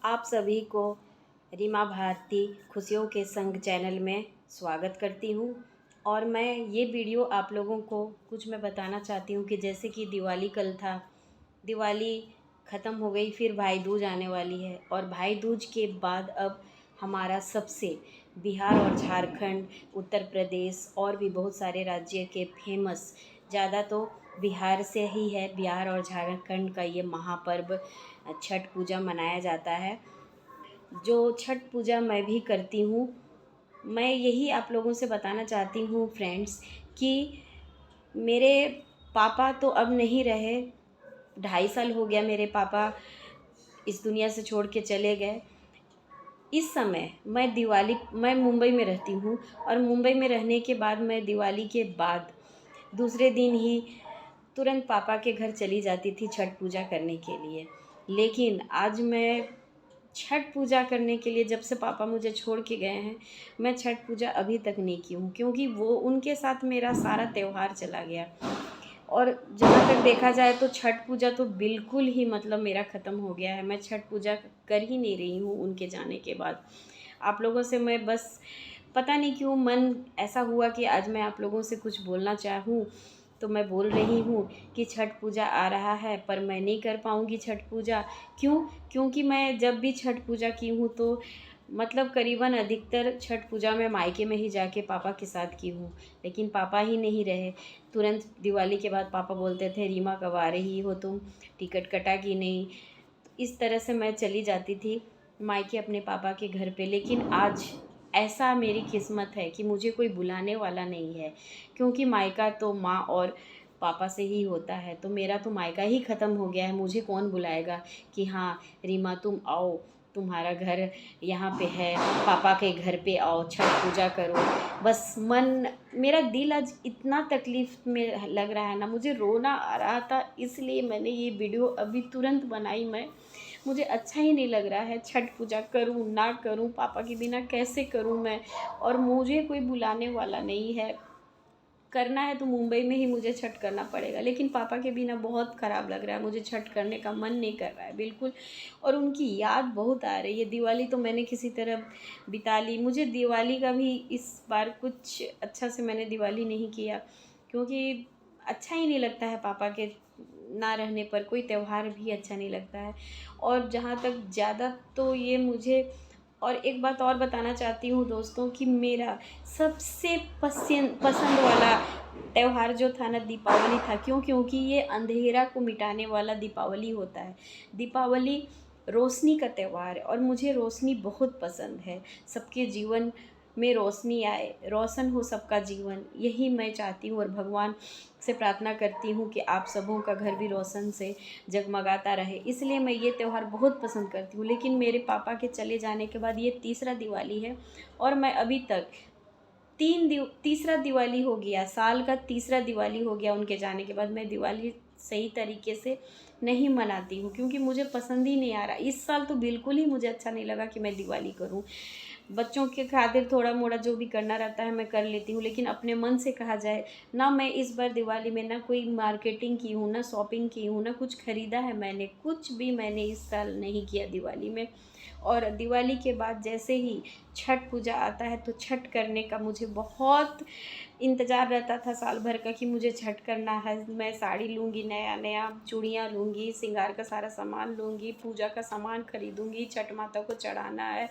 आप सभी को रीमा भारती खुशियों के संग चैनल में स्वागत करती हूँ। और मैं ये वीडियो आप लोगों को कुछ मैं बताना चाहती हूँ कि जैसे कि दिवाली कल था, दिवाली ख़त्म हो गई, फिर भाई दूज आने वाली है। और भाई दूज के बाद अब हमारा सबसे बिहार और झारखंड, उत्तर प्रदेश और भी बहुत सारे राज्य के फेमस, ज़्यादा तो बिहार से ही है, बिहार और झारखंड का ये महापर्व छठ पूजा मनाया जाता है। जो छठ पूजा मैं भी करती हूँ। मैं यही आप लोगों से बताना चाहती हूँ फ्रेंड्स कि मेरे पापा तो अब नहीं रहे। 2.5 साल हो गया मेरे पापा इस दुनिया से छोड़ के चले गए। इस समय मैं मुंबई में रहती हूँ और मुंबई में रहने के बाद मैं दिवाली के बाद दूसरे दिन ही तुरंत पापा के घर चली जाती थी छठ पूजा करने के लिए। लेकिन आज मैं छठ पूजा करने के लिए, जब से पापा मुझे छोड़ के गए हैं, मैं छठ पूजा अभी तक नहीं की हूँ, क्योंकि वो उनके साथ मेरा सारा त्यौहार चला गया। और जहाँ तक देखा जाए तो छठ पूजा तो बिल्कुल ही मतलब मेरा ख़त्म हो गया है। मैं छठ पूजा कर ही नहीं रही हूँ उनके जाने के बाद। आप लोगों से मैं बस पता नहीं क्यों मन ऐसा हुआ कि आज मैं आप लोगों से कुछ बोलना चाहूँ, तो मैं बोल रही हूँ कि छठ पूजा आ रहा है, पर मैं नहीं कर पाऊँगी छठ पूजा। क्यों? क्योंकि मैं जब भी छठ पूजा की हूँ तो मतलब करीबन अधिकतर छठ पूजा में मायके में ही जाके पापा के साथ की हूँ। लेकिन पापा ही नहीं रहे। तुरंत दिवाली के बाद पापा बोलते थे, रीमा कब आ रही हो तुम, टिकट कटा कि नहीं। इस तरह से मैं चली जाती थी मायके अपने पापा के घर पे। लेकिन आज ऐसा मेरी किस्मत है कि मुझे कोई बुलाने वाला नहीं है, क्योंकि मायका तो माँ और पापा से ही होता है। तो मेरा तो मायका ही ख़त्म हो गया है। मुझे कौन बुलाएगा कि हाँ रीमा तुम आओ, तुम्हारा घर यहाँ पे है, पापा के घर पे आओ, छठ पूजा करो। बस मेरा दिल आज इतना तकलीफ़ में लग रहा है ना, मुझे रोना आ रहा था, इसलिए मैंने ये वीडियो अभी तुरंत बनाई। मुझे अच्छा ही नहीं लग रहा है, छठ पूजा करूँ ना करूँ, पापा के बिना कैसे करूँ मैं। और मुझे कोई बुलाने वाला नहीं है। करना है तो मुंबई में ही मुझे छठ करना पड़ेगा, लेकिन पापा के बिना बहुत ख़राब लग रहा है। मुझे छठ करने का मन नहीं कर रहा है बिल्कुल। और उनकी याद बहुत आ रही है। दिवाली तो मैंने किसी तरह बिता ली। मुझे दिवाली का भी इस बार कुछ अच्छा से मैंने दिवाली नहीं किया, क्योंकि अच्छा ही नहीं लगता है पापा के ना रहने पर। कोई त्यौहार भी अच्छा नहीं लगता है। और जहाँ तक ज़्यादा तो ये मुझे, और एक बात और बताना चाहती हूँ दोस्तों, कि मेरा सबसे पसंद वाला त्यौहार जो था ना, दीपावली था। क्यों? क्योंकि ये अंधेरा को मिटाने वाला दीपावली होता है। दीपावली रोशनी का त्यौहार है और मुझे रोशनी बहुत पसंद है। सबके जीवन में रोशनी आए, रोशन हो सबका जीवन, यही मैं चाहती हूँ। और भगवान से प्रार्थना करती हूँ कि आप सबों का घर भी रोशन से जगमगाता रहे। इसलिए मैं ये त्यौहार बहुत पसंद करती हूँ। लेकिन मेरे पापा के चले जाने के बाद ये तीसरा दिवाली है, और मैं अभी तक तीसरा दिवाली हो गया, साल का तीसरा दिवाली हो गया उनके जाने के बाद। मैं दिवाली सही तरीके से नहीं मनाती हूँ, क्योंकि मुझे पसंद ही नहीं आ रहा। इस साल तो बिल्कुल ही मुझे अच्छा नहीं लगा कि मैं दिवाली करूँ। बच्चों के खातिर थोड़ा मोड़ा जो भी करना रहता है मैं कर लेती हूँ, लेकिन अपने मन से कहा जाए ना, मैं इस बार दिवाली में ना कोई मार्केटिंग की हूँ, ना शॉपिंग की हूँ, ना कुछ ख़रीदा है मैंने। कुछ भी मैंने इस साल नहीं किया दिवाली में। और दिवाली के बाद जैसे ही छठ पूजा आता है तो छठ करने का मुझे बहुत इंतज़ार रहता था साल भर का, कि मुझे छठ करना है। मैं साड़ी लूँगी, नया नया चूड़ियाँ लूँगी, श्रृंगार का सारा सामान लूँगी, पूजा का सामान खरीदूँगी, छठ माता को चढ़ाना है,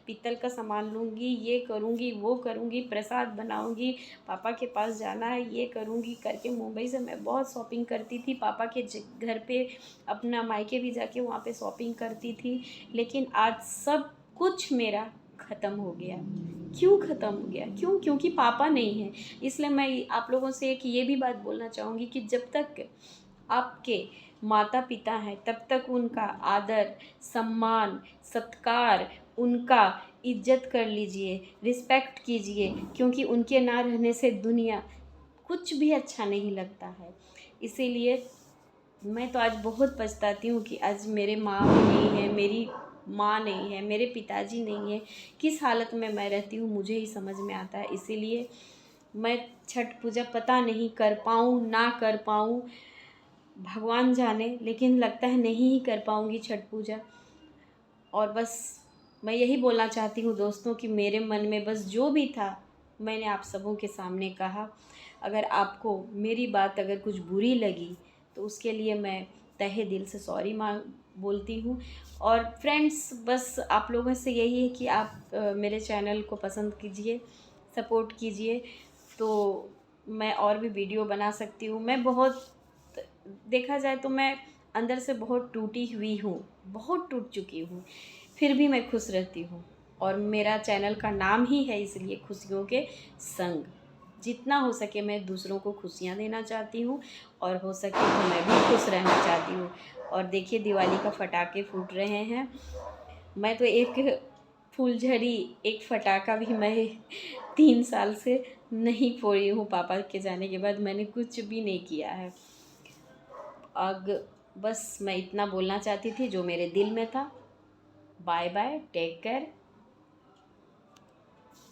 पीतल का सामान लूँगी, ये करूँगी वो करूँगी, प्रसाद बनाऊँगी, पापा के पास जाना है, ये करूँगी करके मुंबई से मैं बहुत शॉपिंग करती थी। पापा के घर पे अपना मायके भी जाके वहाँ पे शॉपिंग करती थी। लेकिन आज सब कुछ मेरा ख़त्म हो गया। क्यों ख़त्म हो गया? क्यों? क्योंकि पापा नहीं हैं। इसलिए मैं आप लोगों से एक ये भी बात बोलना चाहूँगी कि जब तक आपके माता पिता हैं तब तक उनका आदर, सम्मान, सत्कार, उनका इज्जत कर लीजिए, रिस्पेक्ट कीजिए, क्योंकि उनके ना रहने से दुनिया कुछ भी अच्छा नहीं लगता है। इसीलिए मैं तो आज बहुत पछताती हूँ कि आज मेरे माँ भी नहीं है, मेरी माँ नहीं है, मेरे पिताजी नहीं है। किस हालत में मैं रहती हूँ मुझे ही समझ में आता है। इसीलिए मैं छठ पूजा पता नहीं कर पाऊँ ना कर पाऊँ, भगवान जाने, लेकिन लगता है नहीं ही कर पाऊँगी छठ पूजा। और बस मैं यही बोलना चाहती हूँ दोस्तों कि मेरे मन में बस जो भी था मैंने आप सबों के सामने कहा। अगर आपको मेरी बात अगर कुछ बुरी लगी तो उसके लिए मैं तहे दिल से सॉरी बोलती हूँ। और फ्रेंड्स, बस आप लोगों से यही है कि आप मेरे चैनल को पसंद कीजिए, सपोर्ट कीजिए, तो मैं और भी वीडियो बना सकती हूँ। मैं बहुत, देखा जाए तो मैं अंदर से बहुत टूटी हुई हूँ, बहुत टूट चुकी हूँ, फिर भी मैं खुश रहती हूँ। और मेरा चैनल का नाम ही है इसलिए खुशियों के संग। जितना हो सके मैं दूसरों को खुशियाँ देना चाहती हूँ और हो सके तो मैं भी खुश रहना चाहती हूँ। और देखिए दिवाली का पटाखे फूट रहे हैं। मैं तो एक फुलझड़ी, एक फटाका भी मैं 3 साल से नहीं फोड़ी हूँ। पापा के जाने के बाद मैंने कुछ भी नहीं किया है। अब बस मैं इतना बोलना चाहती थी जो मेरे दिल में था। Bye bye, take care.